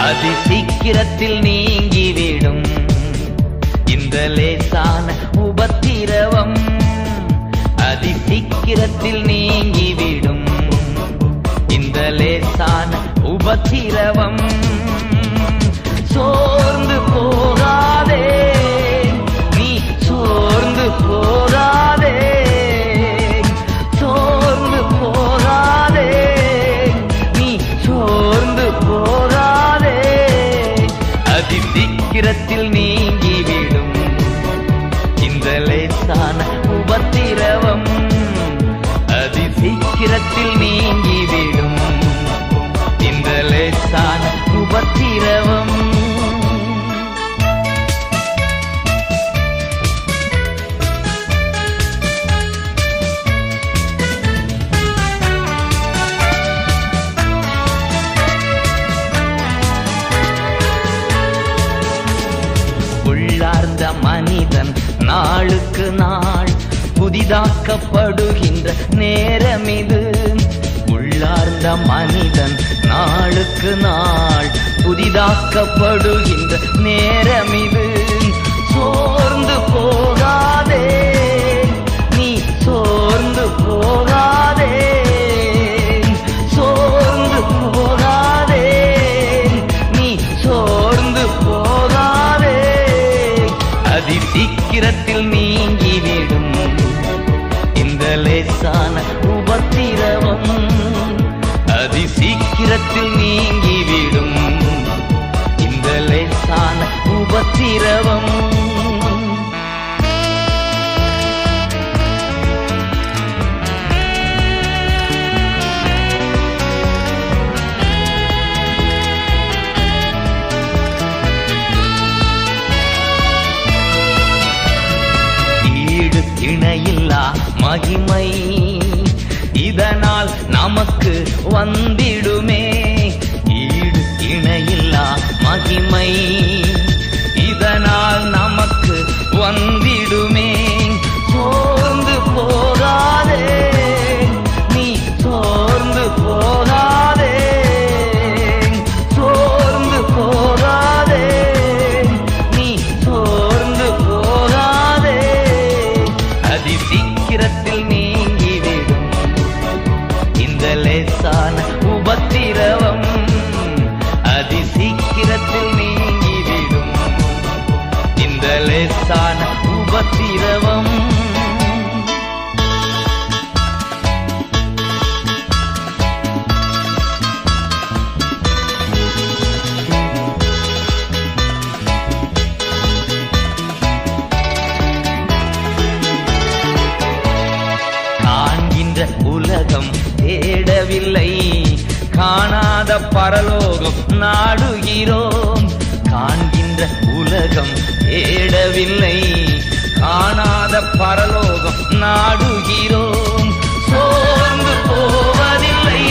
அதி சீக்கிரத்தில் நீங்கிவிடும் இந்த லேசான உபத்திரவம். அதி சீக்கிரத்தில் நீங்கிவிடும் இந்த லேசான உபத்திரவம். சோர்ந்து போகாதே நீ, சோர்ந்து போகாதே, சோர்ந்து போகாதே நீ, சோர்ந்து போகாதே. அதி சீக்கிரத்தில் நீங்கிவிடும் இந்த லேசான உபத்திரவம். அதி சீக்கிரத்தில் நீங்கிவிடும் இந்த லேசான உபத்திரவம். உள்ளார்ந்த மனிதன் நாளுக்கு நாள் புதிதாக்கப்படுகின்ற நேரம் இது. உள்ளார்ந்த மனிதன் நாளுக்கு நாள் புதிதாக்கப்படுகின்ற நேரம் இது. சோர்ந்து போகாதே நீ, சோர்ந்து போகாதே, சோர்ந்து போகாதே நீ, சோர்ந்து போகாதே. அதி சீக்கிரத்தில் நீங்கிவிடும் இந்த லேசான உபத்திரவம். அதி சீக்கிரத்தில் நீங்கிவிடும் இந்த லேசான உபத்திரவம். ஈடு இணையில்லா மகிமை இதனால் நமக்கு வந்திடுமே. ஈடு இணையில்லா மகிமை இதனால் நமக்கு வந்திடுமே. சோர்ந்து போகாதே நீ, சோர்ந்து போகாதே, சோர்ந்து போகாதே நீ, சோர்ந்து போகாதே. அதி சீக்கிரத்தில் நீங்கிவிடும் இந்த லேசான உபத்திரவம். அதி சீக்கிரத்தில் நீங்கிவிடும் இந்த லேசான உபத்திரவம். காண்கின்ற உலகம் தேடவில்லை, காணாத பரலோகம் நாடுகிறோம். காண்கின்ற உலகம் தேடவில்லை, காணாத பரலோகம் நாடுகிறோம். சோர்ந்து போவதில்லை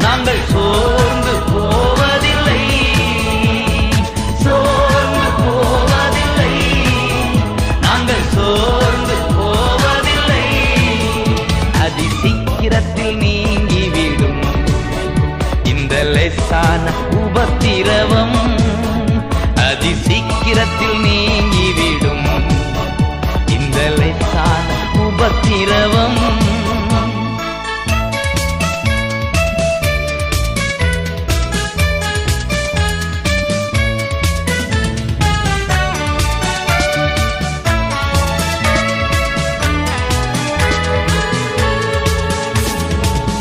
நாங்கள், சோர்ந்து போவதில்லை, சோர்ந்து போவதில்லை நாங்கள், சோர்ந்து போவதில்லை. அதி சீக்கிரத்தில் நீங்கிவிடும் இந்த லேசான உபத்திரவம். அதி சீக்கிரத்தில் நீங்கிவிடும் இந்த லேசான உபத்திரவம்.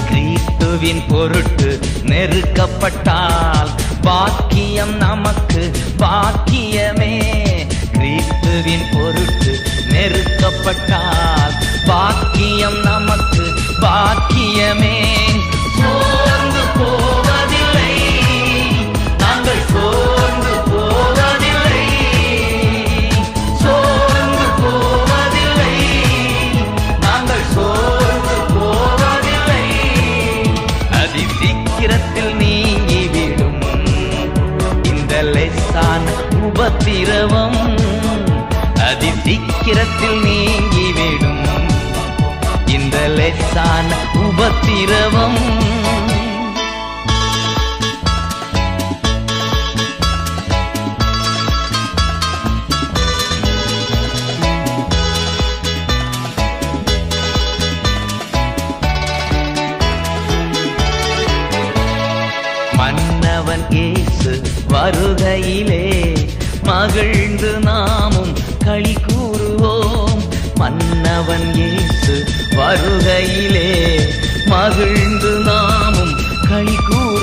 கிறிஸ்துவின் பொருட்டு நெருக்கப்பட்டால் பாக்கியம் நமக்கு பாக்கியமே. கிறிஸ்துவின் பொருட்டு நெருக்கப்பட்டால் பாக்கியம் நமக்கு பாக்கியமே. சோர்ந்து போவதில்லை நாங்கள், சோர்ந்து போவதில்லை, சோர்ந்து போவதில்லை நாங்கள், சோர்ந்து போவதில்லை. அதி சீக்கிரத்தில் நீங்கிவிடும் இந்த லேசான உபத்திரவம். அதி சீக்கிரத்தில் நீங்கிவிடும் இந்த லேசான உபத்திரவம். மன்னவன் இயேசு வருகையிலே மகிழ்ந்து நாமும் களி கூறுவோம். மன்னவன் இயேசு வருகையிலே மகிழ்ந்து நாமும் களி கூறுவோம்.